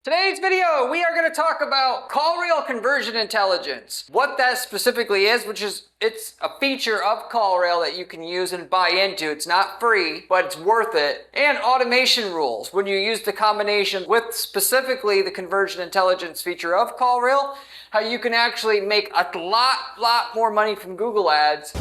Today's video, we are going to talk about CallRail conversion intelligence. What that specifically is, it's a feature of CallRail that you can use and buy into. It's not free, but it's worth it. And automation rules. When you use the combination with specifically the conversion intelligence feature of CallRail, how you can actually make a lot more money from Google Ads.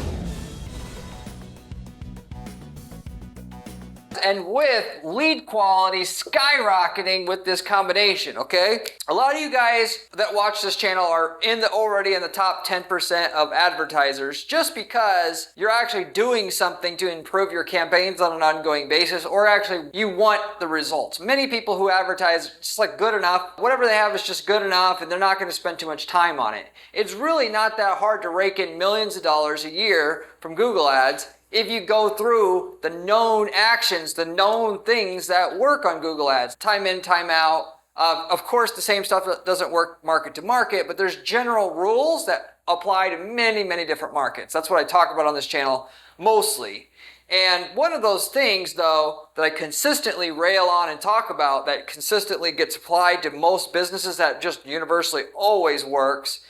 And with lead quality skyrocketing with this combination, okay? A lot of you guys that watch this channel are already in the top 10% of advertisers just because you're actually doing something to improve your campaigns on an ongoing basis, or actually you want the results. Many people who advertise just like good enough, whatever they have is just good enough, and they're not going to spend too much time on it. It's really not that hard to rake in millions of dollars a year from Google Ads if you go through the known actions, the known things that work on Google Ads. Time in, time out. Of course, the same stuff doesn't work market to market, but there's general rules that apply to many different markets. That's what I talk about on this channel mostly. And one of those things, though, that I consistently rail on and talk about, that consistently gets applied to most businesses, that just universally always works,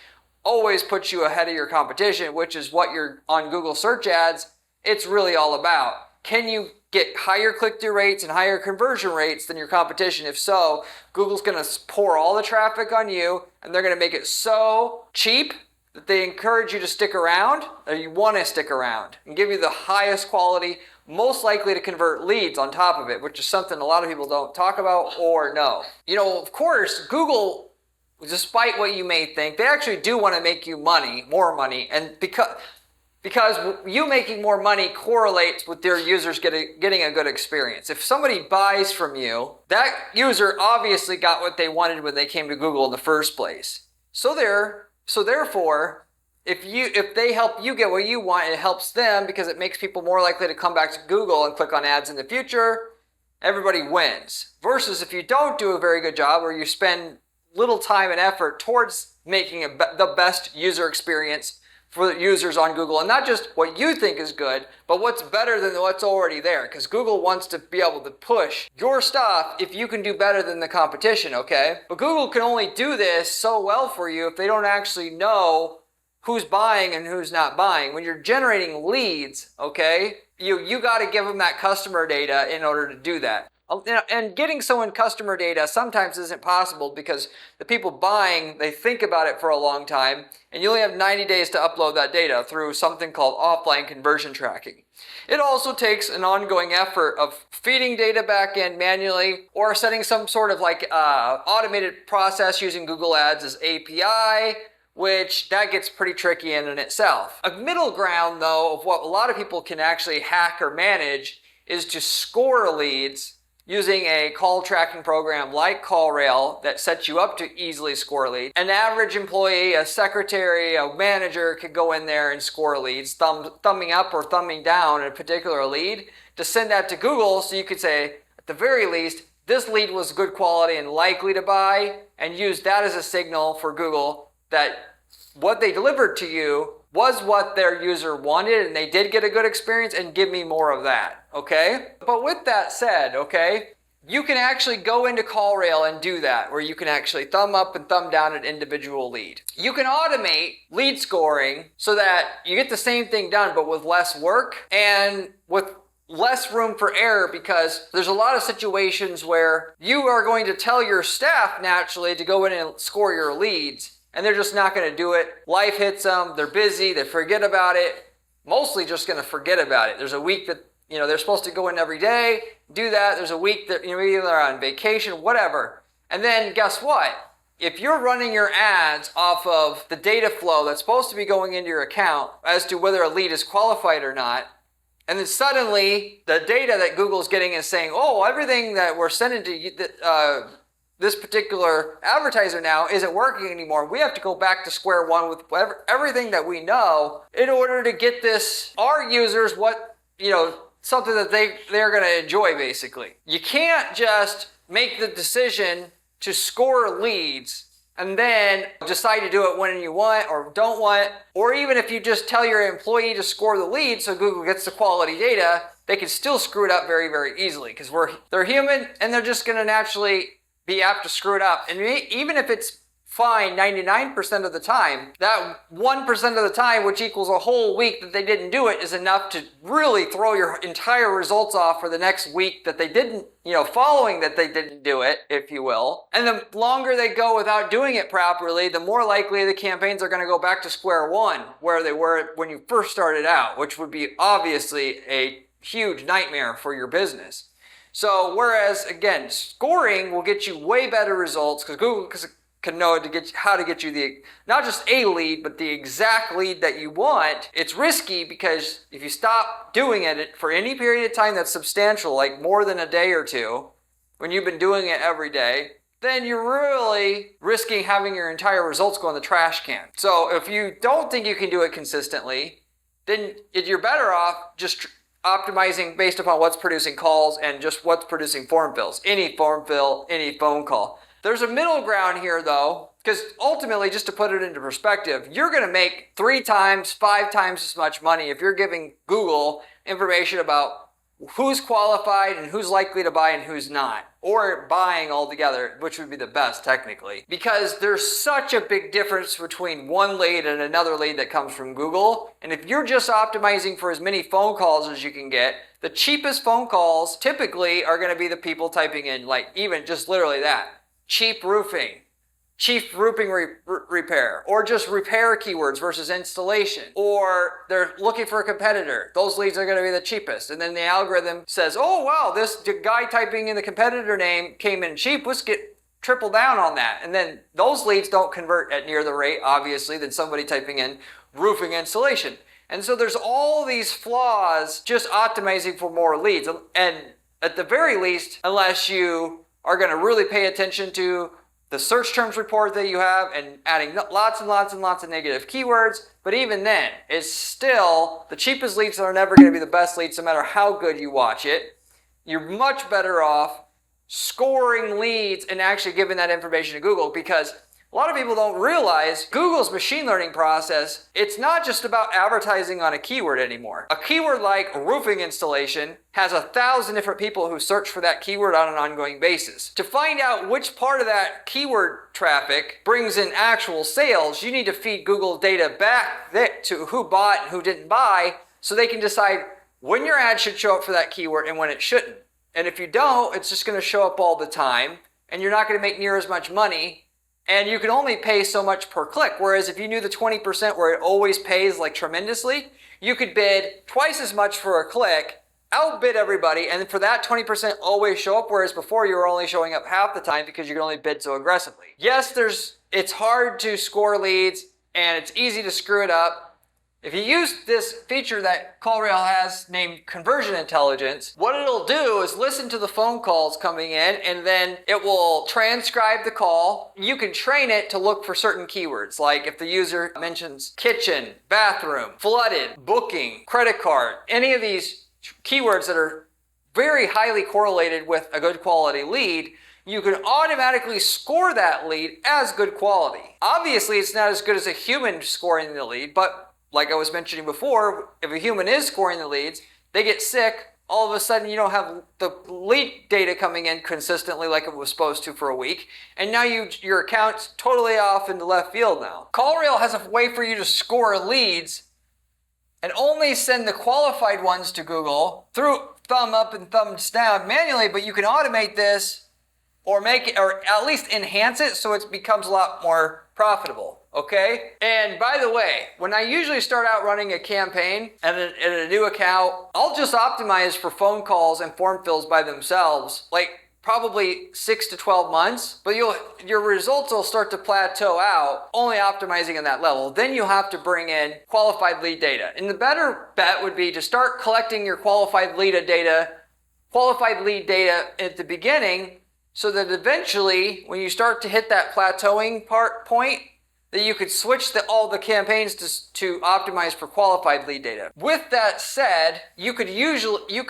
always puts you ahead of your competition, which is what you're on Google search ads, it's really all about. Can you get higher click-through rates and higher conversion rates than your competition? If so, Google's going to pour all the traffic on you, and they're going to make it so cheap that they encourage you to stick around, or you want to stick around, and give you the highest quality, most likely to convert leads on top of it, which is something a lot of people don't talk about or know. You know, of course, Google, despite what you may think, they actually do want to make you money, more money, and because you making more money correlates with their users getting a good experience. If somebody buys from you, that user obviously got what they wanted when they came to Google in the first place. So therefore, if they help you get what you want, it helps them because it makes people more likely to come back to Google and click on ads in the future. Everybody wins. Versus if you don't do a very good job, or you spend little time and effort towards making the best user experience for users on Google, and not just what you think is good, but what's better than what's already there, because Google wants to be able to push your stuff if you can do better than the competition, okay? But Google can only do this so well for you if they don't actually know who's buying and who's not buying. When you're generating leads, okay, you got to give them that customer data in order to do that. And getting someone customer data sometimes isn't possible because the people buying, they think about it for a long time, and you only have 90 days to upload that data through something called offline conversion tracking. It also takes an ongoing effort of feeding data back in manually, or setting some sort of automated process using Google Ads as API, which that gets pretty tricky in itself. A middle ground, though, of what a lot of people can actually hack or manage is to score leads using a call tracking program like CallRail that sets you up to easily score leads. An average employee, a secretary, a manager could go in there and score leads, thumbing up or thumbing down a particular lead to send that to Google, so you could say, at the very least, this lead was good quality and likely to buy, and use that as a signal for Google that what they delivered to you was what their user wanted, and they did get a good experience, and give me more of that, okay? But with that said, okay, you can actually go into CallRail and do that, where you can actually thumb up and thumb down an individual lead. You can automate lead scoring so that you get the same thing done, but with less work and with less room for error, because there's a lot of situations where you are going to tell your staff naturally to go in and score your leads, and they're just not going to do it. Life hits them, they're busy, they forget about it, mostly just going to forget about it. There's a week that, they're supposed to go in every day, do that. There's a week that, maybe they're on vacation, whatever. And then guess what? If you're running your ads off of the data flow that's supposed to be going into your account as to whether a lead is qualified or not, and then suddenly the data that Google's getting is saying, oh, everything that we're sending to you, this particular advertiser now isn't working anymore. We have to go back to square one with everything that we know in order to get our users something that they're going to enjoy, basically. You can't just make the decision to score leads and then decide to do it when you want or don't want, or even if you just tell your employee to score the lead so Google gets the quality data, they can still screw it up very, very easily, because they're human, and they're just going to naturally be apt to screw it up. And even if it's fine 99% of the time, that 1% of the time, which equals a whole week that they didn't do it, is enough to really throw your entire results off for the next week that they didn't, following that they didn't do it, if you will. And the longer they go without doing it properly, the more likely the campaigns are going to go back to square one, where they were when you first started out, which would be obviously a huge nightmare for your business. So whereas, again, scoring will get you way better results because Google can know how to get you not just a lead, but the exact lead that you want. It's risky because if you stop doing it for any period of time that's substantial, like more than a day or two, when you've been doing it every day, then you're really risking having your entire results go in the trash can. So if you don't think you can do it consistently, then you're better off just optimizing based upon what's producing calls and just what's producing form fills. Any form fill, any phone call. There's a middle ground here though, because ultimately, just to put it into perspective, you're going to make 3 times, 5 times as much money if you're giving Google information about who's qualified and who's likely to buy and who's not, or buying altogether, which would be the best technically, because there's such a big difference between one lead and another lead that comes from Google. And if you're just optimizing for as many phone calls as you can get, the cheapest phone calls typically are going to be the people typing in, like even just literally that. Cheap roofing repair, or just repair keywords versus installation, or they're looking for a competitor. Those leads are going to be the cheapest. And then the algorithm says, oh wow, this guy typing in the competitor name came in cheap, let's get triple down on that. And then those leads don't convert at near the rate, obviously, than somebody typing in roofing installation. And so there's all these flaws just optimizing for more leads. And at the very least, unless you are going to really pay attention to the search terms report that you have and adding lots and lots and lots of negative keywords. But even then, it's still the cheapest leads that are never going to be the best leads no matter how good you watch it. You're much better off scoring leads and actually giving that information to Google, because a lot of people don't realize Google's machine learning process, it's not just about advertising on a keyword anymore. A keyword like roofing installation has 1,000 different people who search for that keyword on an ongoing basis. To find out which part of that keyword traffic brings in actual sales, you need to feed Google data back to who bought and who didn't buy, so they can decide when your ad should show up for that keyword and when it shouldn't. And if you don't, it's just going to show up all the time, and you're not going to make near as much money. And you can only pay so much per click. Whereas if you knew the 20% where it always pays like tremendously, you could bid twice as much for a click, outbid everybody, and for that 20% always show up. Whereas before you were only showing up half the time because you could only bid so aggressively. Yes, it's hard to score leads and it's easy to screw it up. If you use this feature that CallRail has named Conversion Intelligence, what it'll do is listen to the phone calls coming in, and then it will transcribe the call. You can train it to look for certain keywords, like if the user mentions kitchen, bathroom, flooded, booking, credit card, any of these keywords that are very highly correlated with a good quality lead, you can automatically score that lead as good quality. Obviously, it's not as good as a human scoring the lead, but like I was mentioning before, if a human is scoring the leads, they get sick, all of a sudden you don't have the lead data coming in consistently like it was supposed to for a week, and now your account's totally off into left field now. CallRail has a way for you to score leads and only send the qualified ones to Google through thumb up and thumbs down manually, but you can automate this or make it, or at least enhance it so it becomes a lot more profitable. Okay? And by the way, when I usually start out running a campaign and a new account, I'll just optimize for phone calls and form fills by themselves, like probably 6 to 12 months, but your results will start to plateau out, only optimizing on that level. Then you'll have to bring in qualified lead data. And the better bet would be to start collecting your qualified lead data at the beginning, so that eventually, when you start to hit that plateauing point, that you could switch all the campaigns to optimize for qualified lead data. With that said, you could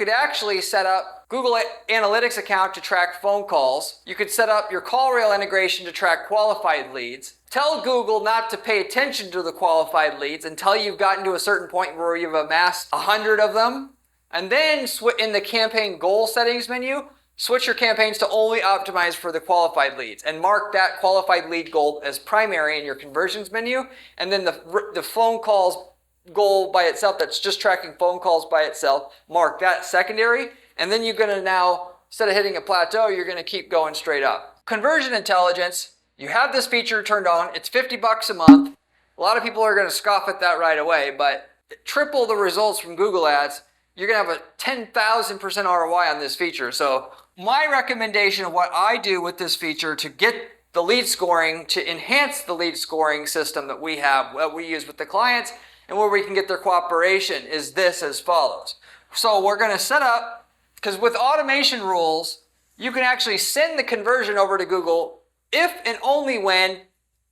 actually set up Google Analytics account to track phone calls. You could set up your CallRail integration to track qualified leads. Tell Google not to pay attention to the qualified leads until you've gotten to a certain point where you've amassed 100 of them. And then in the campaign goal settings menu, switch your campaigns to only optimize for the qualified leads and mark that qualified lead goal as primary in your conversions menu. And then the phone calls goal by itself, that's just tracking phone calls by itself, mark that secondary. And then you're going to now, instead of hitting a plateau, you're going to keep going straight up. Conversion intelligence, you have this feature turned on. It's $50 a month. A lot of people are going to scoff at that right away, but triple the results from Google Ads. You're going to have a 10,000% ROI on this feature. So my recommendation of what I do with this feature to get the lead scoring, to enhance the lead scoring system that we have, that we use with the clients, and where we can get their cooperation is this as follows. So we're going to set up, because with automation rules, you can actually send the conversion over to Google if and only when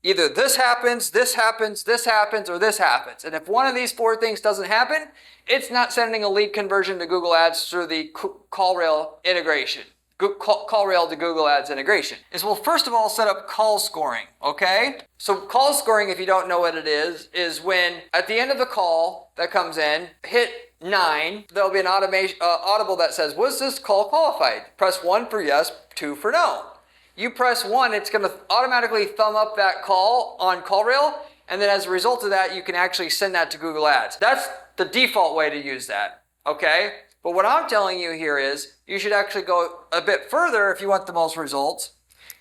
either this happens, this happens, this happens, or this happens. And if one of these 4 things doesn't happen, it's not sending a lead conversion to Google Ads through the CallRail integration. CallRail to Google Ads integration. Is we'll first of all set up call scoring, okay? So call scoring, if you don't know what it is when at the end of the call that comes in, hit 9, there'll be an audible that says, was this call qualified? Press 1 for yes, 2 for no. You press 1, it's going to automatically thumb up that call on CallRail, and then as a result of that, you can actually send that to Google Ads. That's the default way to use that, okay? But what I'm telling you here is you should actually go a bit further if you want the most results.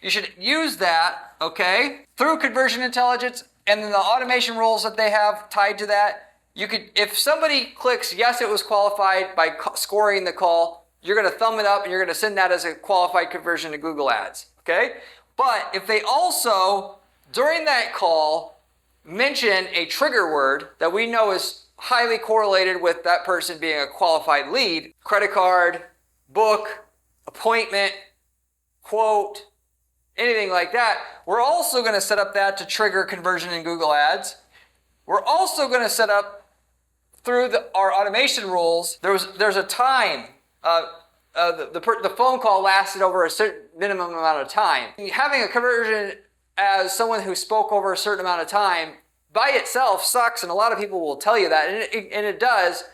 You should use that, okay, through conversion intelligence and then the automation rules that they have tied to that. You could, if somebody clicks yes, it was qualified by scoring the call, you're going to thumb it up and you're going to send that as a qualified conversion to Google Ads, okay? But if they also, during that call, mention a trigger word that we know is highly correlated with that person being a qualified lead, credit card, book, appointment, quote, anything like that, we're also going to set up that to trigger conversion in Google Ads. We're also going to set up through our automation rules, there's a time. The phone call lasted over a certain minimum amount of time. Having a conversion as someone who spoke over a certain amount of time by itself sucks, and a lot of people will tell you that, and it does,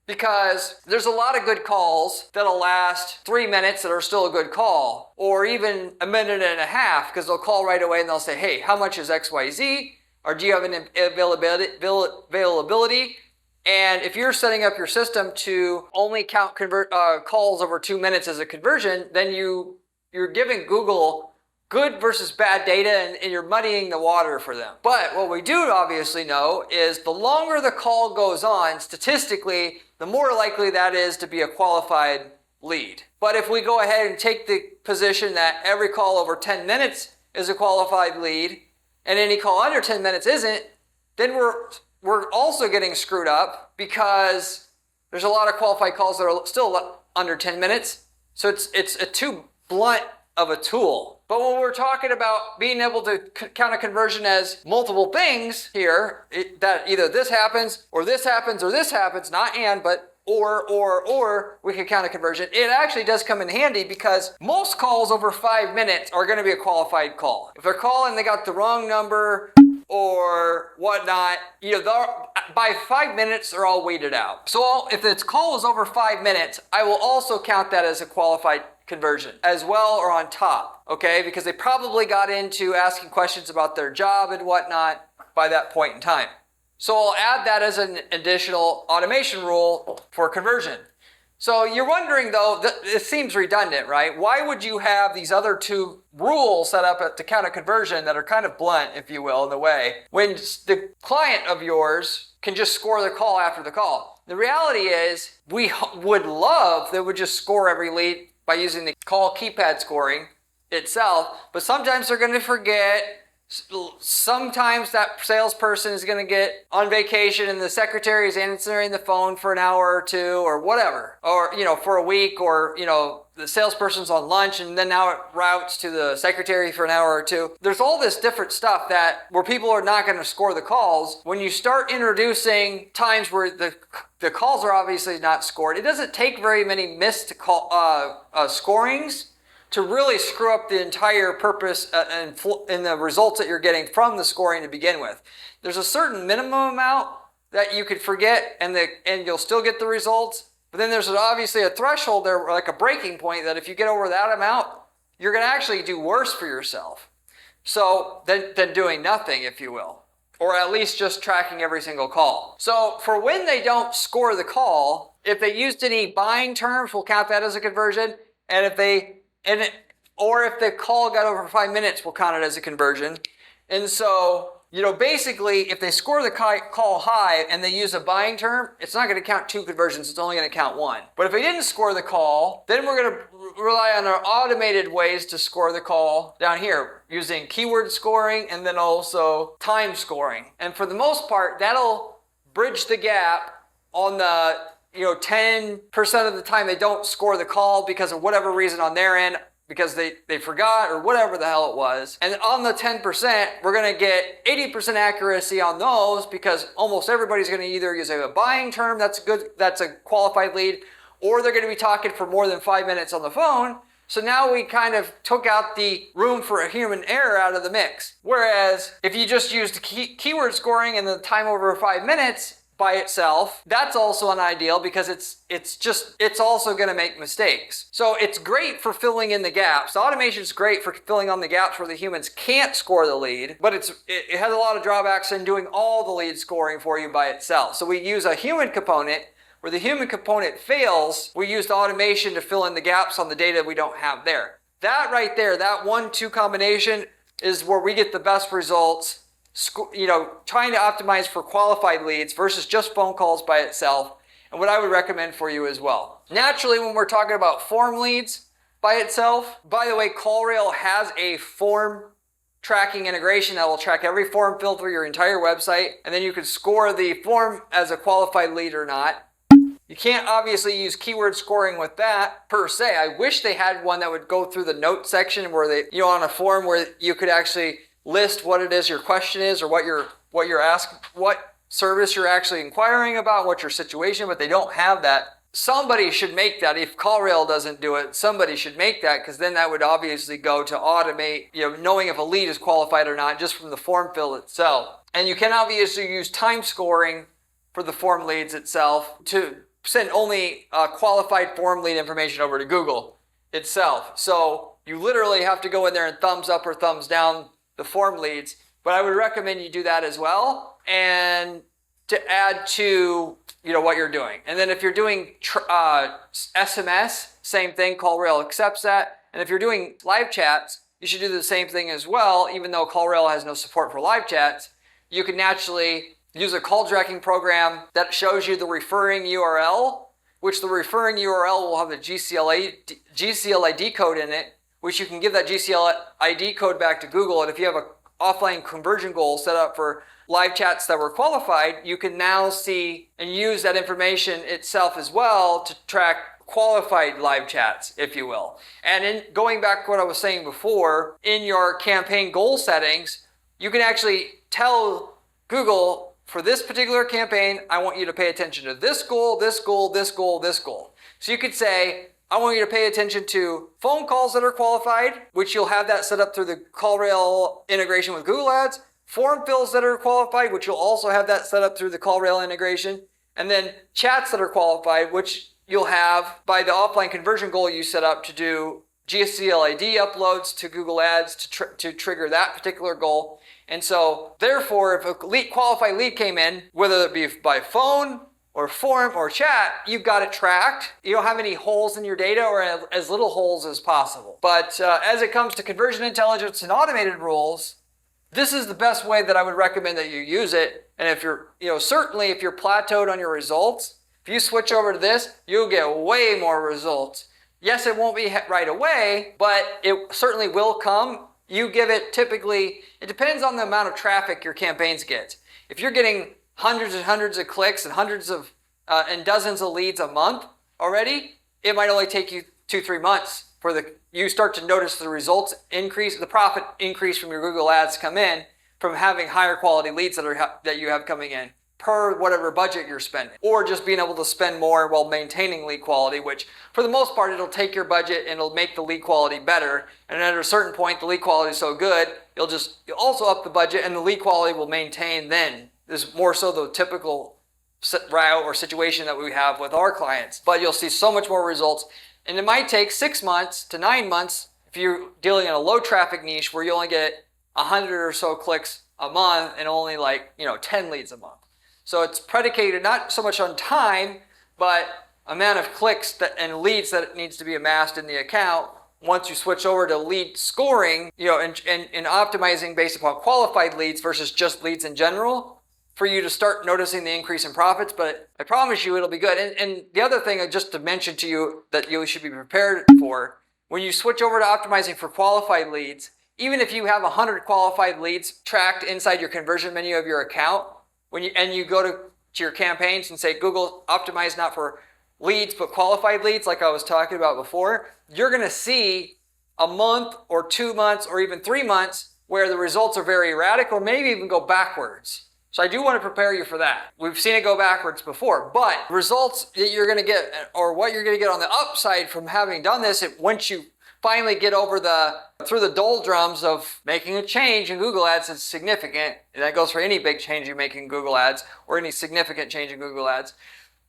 because there's a lot of good calls that'll last 3 minutes that are still a good call, or even a minute and a half, because they'll call right away and they'll say, hey, how much is XYZ? Or do you have an availability? And if you're setting up your system to only count calls over 2 minutes as a conversion, then you're giving Google good versus bad data, and you're muddying the water for them. But what we do obviously know is the longer the call goes on, statistically, the more likely that is to be a qualified lead. But if we go ahead and take the position that every call over 10 minutes is a qualified lead, and any call under 10 minutes isn't, then we're also getting screwed up, because there's a lot of qualified calls that are still under 10 minutes. So it's a too blunt of a tool. But when we're talking about being able to count a conversion as multiple things here, that either this happens or this happens or this happens, not and, but or we can count a conversion. It actually does come in handy, because most calls over 5 minutes are going to be a qualified call. If they're calling, they got the wrong number or whatnot, by 5 minutes, they're all weeded out. So if its call is over 5 minutes, I will also count that as a qualified conversion as well, or on top, okay? Because they probably got into asking questions about their job and whatnot by that point in time. So I'll add that as an additional automation rule for conversion. So you're wondering though, it seems redundant, right? Why would you have these other 2 rules set up to count a conversion that are kind of blunt, if you will, in a way, when the client of yours can just score the call after the call? The reality is, we would love that would just score every lead by using the call keypad scoring itself, but sometimes they're going to forget. Sometimes that salesperson is going to get on vacation and the secretary is answering the phone for an hour or 2 or whatever, or for a week, or the salesperson's on lunch and then now it routes to the secretary for an hour or 2. There's all this different stuff where people are not going to score the calls. When you start introducing times where the calls are obviously not scored, it doesn't take very many missed scorings to really screw up the entire purpose and the results that you're getting from the scoring to begin with. There's a certain minimum amount that you could forget and you'll still get the results. But then there's obviously a threshold there, like a breaking point, that if you get over that amount, you're going to actually do worse for yourself. So than doing nothing, if you will, or at least just tracking every single call. So for when they don't score the call, if they used any buying terms, we'll count that as a conversion. And if the call got over 5 minutes, we'll count it as a conversion. And so, basically, if they score the call high and they use a buying term, it's not going to count 2 conversions. It's only going to count 1. But if they didn't score the call, then we're going to rely on our automated ways to score the call down here using keyword scoring and then also time scoring. And for the most part, that'll bridge the gap on the 10% of the time they don't score the call because of whatever reason on their end, because they forgot or whatever the hell it was. And on the 10%, we're going to get 80% accuracy on those because almost everybody's going to either use a buying term, that's a qualified lead, or they're going to be talking for more than 5 minutes on the phone. So now we kind of took out the room for a human error out of the mix. Whereas if you just used keyword scoring and the time over 5 minutes, by itself, that's also unideal because it's also going to make mistakes. So it's great for filling in the gaps. Automation is great for filling on the gaps where the humans can't score the lead, but it has a lot of drawbacks in doing all the lead scoring for you by itself. So we use a human component. Where the human component fails, we use the automation to fill in the gaps on the data we don't have there. That right there, that 1-2 combination is where we get the best results. Trying to optimize for qualified leads versus just phone calls by itself, and what I would recommend for you as well. Naturally, when we're talking about form leads by itself, by the way, CallRail has a form tracking integration that will track every form filled through your entire website, and then you can score the form as a qualified lead or not. You can't obviously use keyword scoring with that per se. I wish they had one that would go through the note section where they, on a form where you could actually list what it is your question is or what you're asking, what service you're actually inquiring about, what your situation, but they don't have that. Somebody should make that. If CallRail doesn't do it, somebody should make that, because then that would obviously go to automate, knowing if a lead is qualified or not just from the form fill itself. And you can obviously use time scoring for the form leads itself to send only qualified form lead information over to Google itself. So you literally have to go in there and thumbs up or thumbs down the form leads, but I would recommend you do that as well, and to add to what you're doing. And then if you're doing SMS, same thing, CallRail accepts that. And if you're doing live chats, you should do the same thing as well. Even though CallRail has no support for live chats, you can naturally use a call tracking program that shows you the referring URL, which the referring URL will have the GCLID code in it, which you can give that GCLID code back to Google. And if you have an offline conversion goal set up for live chats that were qualified, you can now see and use that information itself as well to track qualified live chats, if you will. And in going back to what I was saying before, in your campaign goal settings, you can actually tell Google, for this particular campaign, I want you to pay attention to this goal, this goal, this goal, this goal. So you could say, I want you to pay attention to phone calls that are qualified, which you'll have that set up through the CallRail integration with Google Ads, form fills that are qualified, which you'll also have that set up through the CallRail integration, and then chats that are qualified, which you'll have by the offline conversion goal you set up to do GCLID uploads to Google Ads to trigger that particular goal. And so, therefore, if a qualified lead came in, whether it be by phone, or form or chat, you've got it tracked. You don't have any holes in your data, or as little holes as possible. But as it comes to conversion intelligence and automated rules, this is the best way that I would recommend that you use it. And if you're, certainly if you're plateaued on your results, if you switch over to this, you'll get way more results. Yes, it won't be right away, but it certainly will come. You give it typically, it depends on the amount of traffic your campaigns get. If you're getting hundreds and hundreds of clicks and hundreds of and dozens of leads a month already, it might only take you 2-3 months for you start to notice the results increase, the profit increase from your Google Ads come in from having higher quality leads that you have coming in per whatever budget you're spending, or just being able to spend more while maintaining lead quality, which for the most part it'll take your budget and it'll make the lead quality better. And at a certain point, the lead quality is so good, you'll also up the budget and the lead quality will maintain then. Is more so the typical route or situation that we have with our clients. But you'll see so much more results. And it might take 6 months to 9 months if you're dealing in a low traffic niche where you only get 100 or so clicks a month and only 10 leads a month. So it's predicated not so much on time, but amount of clicks and leads that needs to be amassed in the account. Once you switch over to lead scoring, and optimizing based upon qualified leads versus just leads in general, for you to start noticing the increase in profits. But I promise you it'll be good. And the other thing just to mention to you that you should be prepared for, when you switch over to optimizing for qualified leads, even if you have 100 qualified leads tracked inside your conversion menu of your account, when you go to your campaigns and say Google optimize not for leads but qualified leads, like I was talking about before, you're going to see a month or 2 months or even 3 months where the results are very erratic or maybe even go backwards. So I do want to prepare you for that. We've seen it go backwards before, but results that you're going to get, or what you're going to get on the upside from having done this, once you finally get over through the doldrums of making a change in Google Ads is significant, and that goes for any big change you make in Google Ads or any significant change in Google Ads,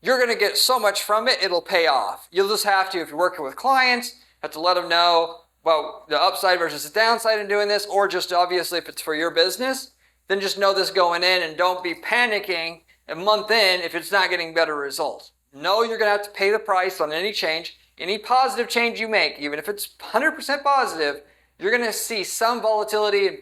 you're going to get so much from it, it'll pay off. You'll just have to, if you're working with clients, have to let them know about the upside versus the downside in doing this, or just obviously if it's for your business, then just know this going in and don't be panicking a month in if it's not getting better results. No, you're going to have to pay the price on any change. Any positive change you make, even if it's 100% positive, you're going to see some volatility and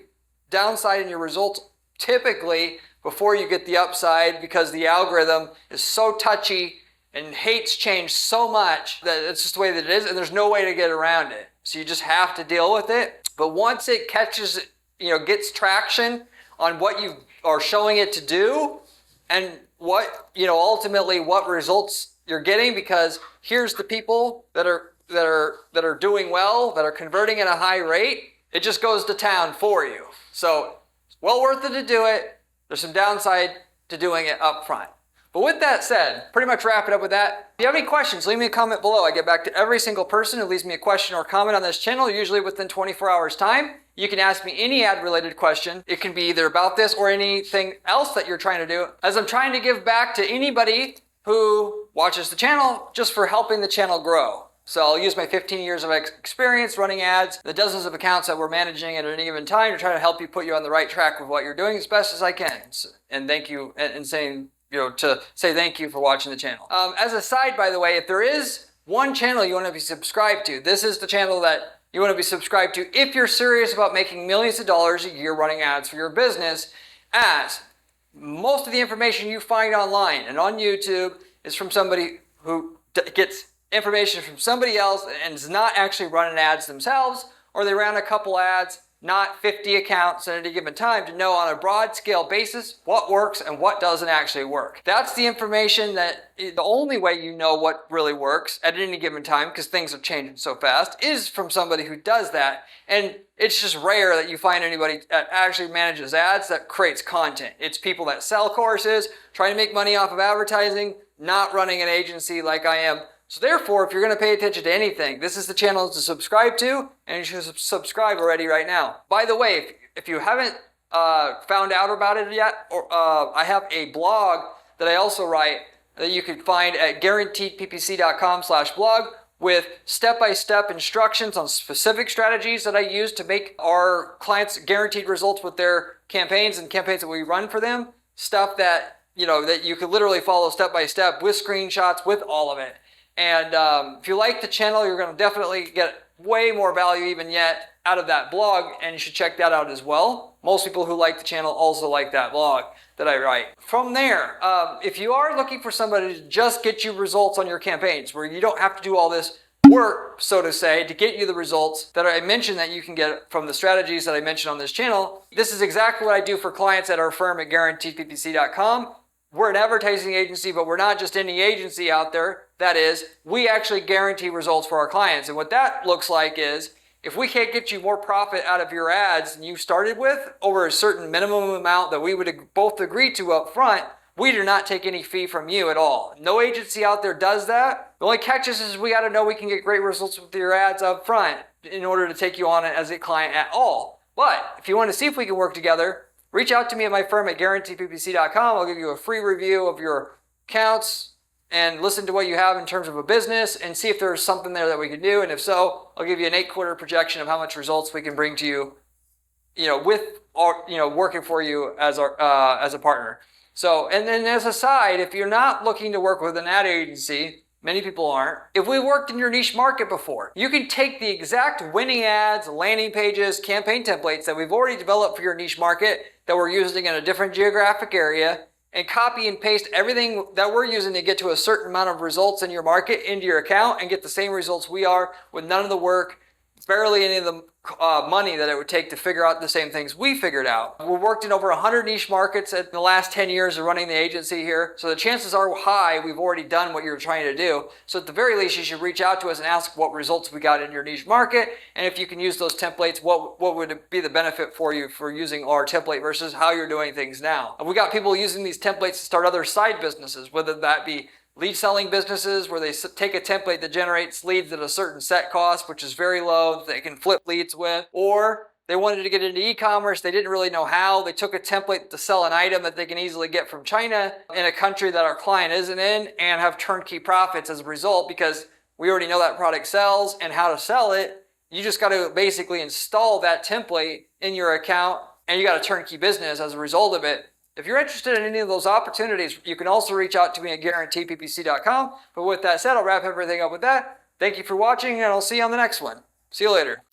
downside in your results typically before you get the upside, because the algorithm is so touchy and hates change so much that it's just the way that it is, and there's no way to get around it. So you just have to deal with it. But once it catches, gets traction on what you are showing it to do and what, ultimately what results you're getting, because here's the people that are doing well, that are converting at a high rate, it just goes to town for you. So it's well worth it to do it. There's some downside to doing it up front. But with that said, pretty much wrap it up with that. If you have any questions, leave me a comment below. I get back to every single person who leaves me a question or comment on this channel, usually within 24 hours time. You can ask me any ad-related question. It can be either about this or anything else that you're trying to do, as I'm trying to give back to anybody who watches the channel just for helping the channel grow. So I'll use my 15 years of experience running ads, the dozens of accounts that we're managing at any given time to try to help you put you on the right track with what you're doing as best as I can. And thank you, and saying, to say thank you for watching the channel. As a side, by the way, if there is one channel you want to be subscribed to, this is the channel that you want to be subscribed to if you're serious about making millions of dollars a year running ads for your business, as most of the information you find online and on YouTube is from somebody who gets information from somebody else and is not actually running ads themselves, or they ran a couple ads, not 50 accounts at any given time, to know on a broad scale basis what works and what doesn't actually work. That's the information that the only way you know what really works at any given time, because things are changing so fast, is from somebody who does that. And it's just rare that you find anybody that actually manages ads that creates content. It's people that sell courses, trying to make money off of advertising, not running an agency like I am. So therefore, if you're going to pay attention to anything, this is the channel to subscribe to, and you should subscribe already right now. By the way, if you haven't found out about it yet, I have a blog that I also write that you can find at guaranteedppc.com/blog with step-by-step instructions on specific strategies that I use to make our clients guaranteed results with their campaigns and campaigns that we run for them. Stuff that, that you could literally follow step-by-step with screenshots, with all of it. And if you like the channel, you're going to definitely get way more value even yet out of that blog, and you should check that out as well. Most people who like the channel also like that blog that I write. From there, if you are looking for somebody to just get you results on your campaigns, where you don't have to do all this work, so to say, to get you the results that I mentioned that you can get from the strategies that I mentioned on this channel, this is exactly what I do for clients at our firm at guaranteedppc.com. We're an advertising agency, but we're not just any agency out there. That is, we actually guarantee results for our clients. And what that looks like is, if we can't get you more profit out of your ads than you started with over a certain minimum amount that we would both agree to up front, we do not take any fee from you at all. No agency out there does that. The only catch is we got to know we can get great results with your ads up front in order to take you on it as a client at all. But if you want to see if we can work together, reach out to me at my firm at guaranteedppc.com. I'll give you a free review of your accounts and listen to what you have in terms of a business and see if there's something there that we can do. And if so, I'll give you an 8-quarter projection of how much results we can bring to you, with our, working for you as a partner. So, and then as a side, if you're not looking to work with an ad agency, many people aren't. If we worked in your niche market before, you can take the exact winning ads, landing pages, campaign templates that we've already developed for your niche market that we're using in a different geographic area and copy and paste everything that we're using to get to a certain amount of results in your market into your account and get the same results we are with none of the work, barely any of the money that it would take to figure out the same things we figured out. We've worked in over 100 niche markets in the last 10 years of running the agency here. So the chances are high we've already done what you're trying to do. So at the very least, you should reach out to us and ask what results we got in your niche market. And if you can use those templates, what would be the benefit for you for using our template versus how you're doing things now. We got people using these templates to start other side businesses, whether that be lead selling businesses where they take a template that generates leads at a certain set cost, which is very low, that they can flip leads with, or they wanted to get into e-commerce. They didn't really know how. They took a template to sell an item that they can easily get from China in a country that our client isn't in and have turnkey profits as a result because we already know that product sells and how to sell it. You just got to basically install that template in your account and you got a turnkey business as a result of it. If you're interested in any of those opportunities, you can also reach out to me at guaranteedppc.com. But with that said, I'll wrap everything up with that. Thank you for watching, and I'll see you on the next one. See you later.